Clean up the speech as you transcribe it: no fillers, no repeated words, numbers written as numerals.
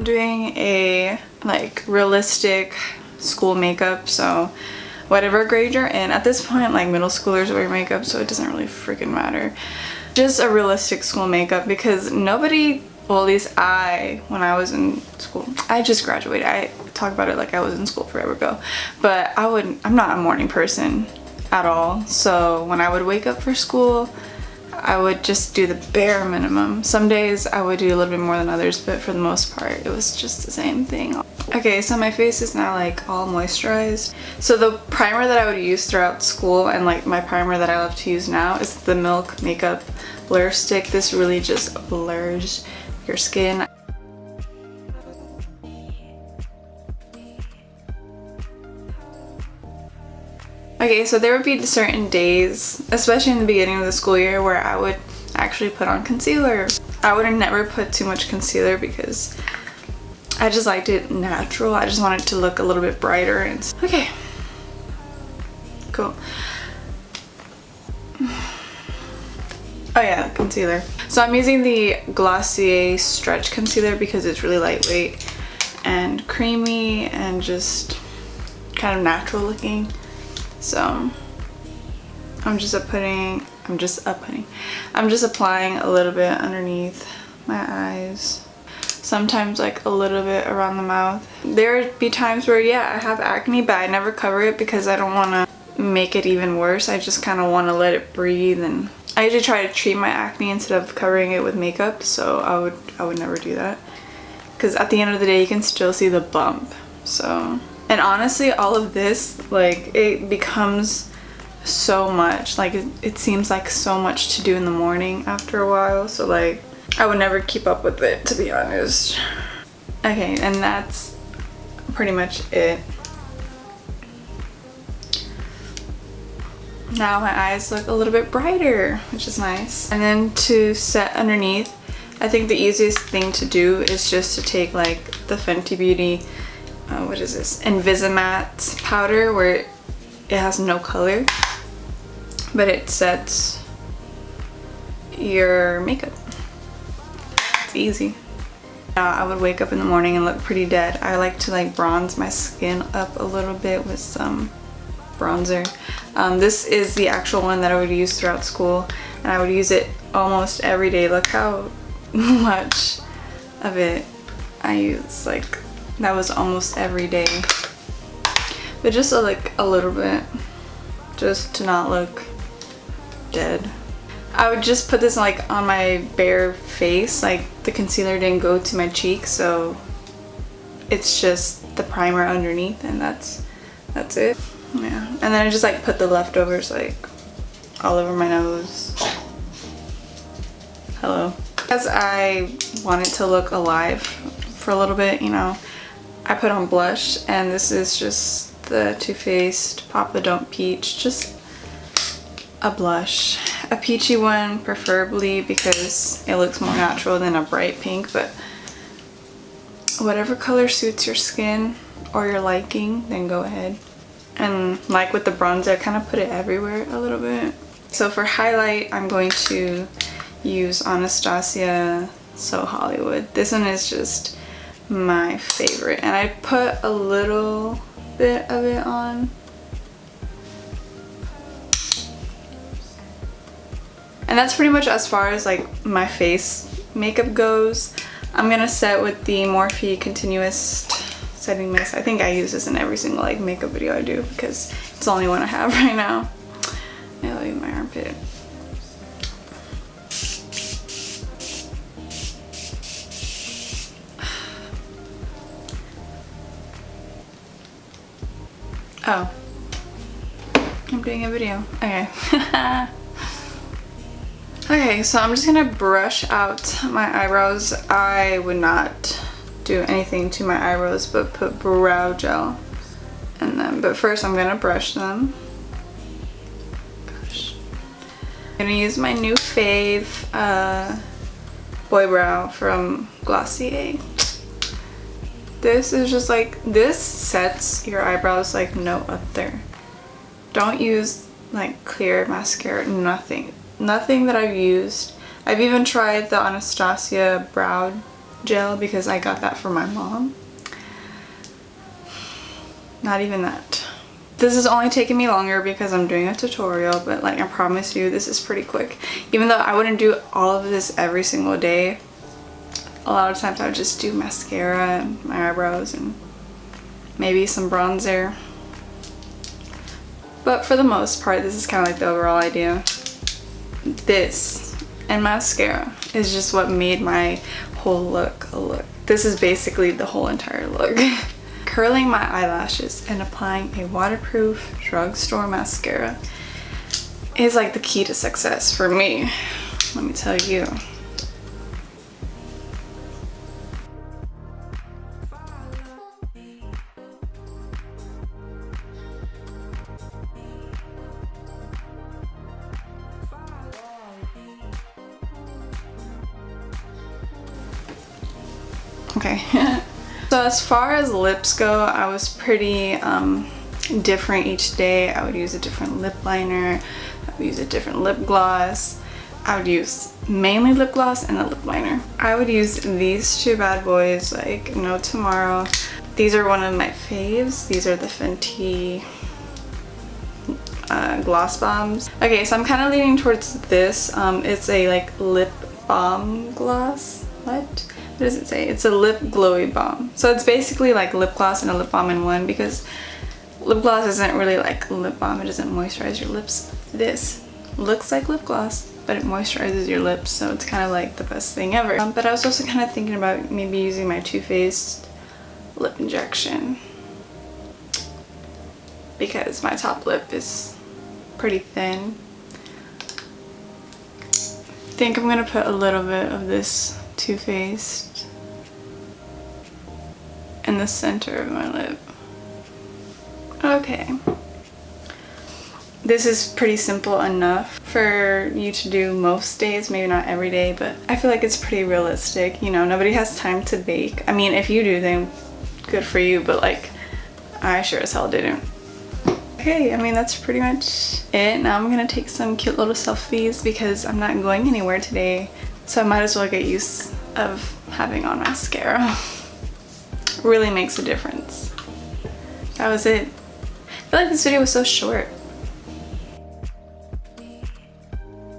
I'm doing a like realistic school makeup, so whatever grade you're in. At this point, like middle schoolers wear makeup, so it doesn't really freaking matter. Just a realistic school makeup, because nobody, well at least when I was in school, I just graduated. I talk about it like I was in school forever ago, but I'm not a morning person at all. So when I would wake up for school, I would just do the bare minimum. Some days I would do a little bit more than others, but for the most part it was just the same thing. Okay, so my face is now like all moisturized. So the primer that I would use throughout school, and like my primer that I love to use now, is the Milk Makeup Blur Stick. This really just blurs your skin. Okay, so there would be certain days, especially in the beginning of the school year, where I would actually put on concealer. I would never put too much concealer because I just liked it natural. I just wanted to look a little bit brighter. And okay, cool. Oh yeah, concealer. So I'm using the Glossier Stretch Concealer because it's really lightweight and creamy and just kind of natural looking. So I'm just applying a little bit underneath my eyes. Sometimes like a little bit around the mouth. There would be times where, yeah, I have acne, but I never cover it because I don't want to make it even worse. I just kind of want to let it breathe, and I usually try to treat my acne instead of covering it with makeup, so I would never do that. Because at the end of the day, you can still see the bump. So, and honestly, all of this, like, it becomes so much. Like, it seems like so much to do in the morning after a while. So, like, I would never keep up with it, to be honest. Okay, and that's pretty much it. Now my eyes look a little bit brighter, which is nice. And then to set underneath, I think the easiest thing to do is just to take like the Fenty Beauty, what is this? Invisimatte powder, where it has no color, but it sets your makeup. It's easy. Now I would wake up in the morning and look pretty dead. I like to like bronze my skin up a little bit with some bronzer. This is the actual one that I would use throughout school, and I would use it almost every day. Look how much of it I use. Like, that was almost every day. But just like a little bit, just to not look dead. I would just put this like on my bare face. Like, the concealer didn't go to my cheek, so it's just the primer underneath, and that's it. Yeah, and then I just like put the leftovers like all over my nose. Hello. Because I wanted to look alive for a little bit, you know, I put on blush, and this is just the Too Faced Pop the Don't Peach. Just a blush. A peachy one preferably, because it looks more natural than a bright pink, but whatever color suits your skin or your liking, then go ahead. And like with the bronzer, I kind of put it everywhere a little bit. So for highlight, I'm going to use Anastasia So Hollywood. This one is just my favorite, and I put a little bit of it on. And that's pretty much as far as like my face makeup goes. I'm gonna set with the Morphe Continuous Setting Mist. I think I use this in every single like makeup video I do because it's the only one I have right now. I love my armpit. Oh, I'm doing a video. Okay. Okay, so I'm just gonna brush out my eyebrows. I would not do anything to my eyebrows but put brow gel, and then, but first I'm gonna brush them. Gosh. I'm gonna use my new fave boy brow from Glossier. This is just like, this sets your eyebrows like no other. Don't use like clear mascara, nothing that I've used. I've even tried the Anastasia brow gel because I got that for my mom. Not even that. This is only taking me longer because I'm doing a tutorial, but like I promise you, this is pretty quick. Even though I wouldn't do all of this every single day, a lot of times I would just do mascara and my eyebrows and maybe some bronzer. But for the most part, this is kind of like the overall idea. This and mascara is just what made my whole look a look. This is basically the whole entire look. Curling my eyelashes and applying a waterproof drugstore mascara is like the key to success for me, let me tell you. Okay. So as far as lips go, I was pretty different each day. I would use a different lip liner, I would use a different lip gloss. I would use mainly lip gloss and a lip liner. I would use these two bad boys like no tomorrow. These are one of my faves. These are the Fenty gloss bombs. Okay, so I'm kind of leaning towards this. It's a like lip balm gloss. What does it say? It's a lip glowy balm. So it's basically like lip gloss and a lip balm in one, because lip gloss isn't really like lip balm. It doesn't moisturize your lips. This looks like lip gloss, but it moisturizes your lips, so it's kind of like the best thing ever. But I was also kind of thinking about maybe using my Too Faced lip injection because my top lip is pretty thin. I think I'm gonna put a little bit of this Too Faced in the center of my lip. Okay. This is pretty simple enough for you to do most days, maybe not every day, but I feel like it's pretty realistic. You know, nobody has time to bake. I mean, if you do, then good for you, but like, I sure as hell didn't. Okay, I mean, that's pretty much it. Now I'm gonna take some cute little selfies because I'm not going anywhere today, so I might as well get used of having on mascara. Really makes a difference. That was it. I feel like this video was so short.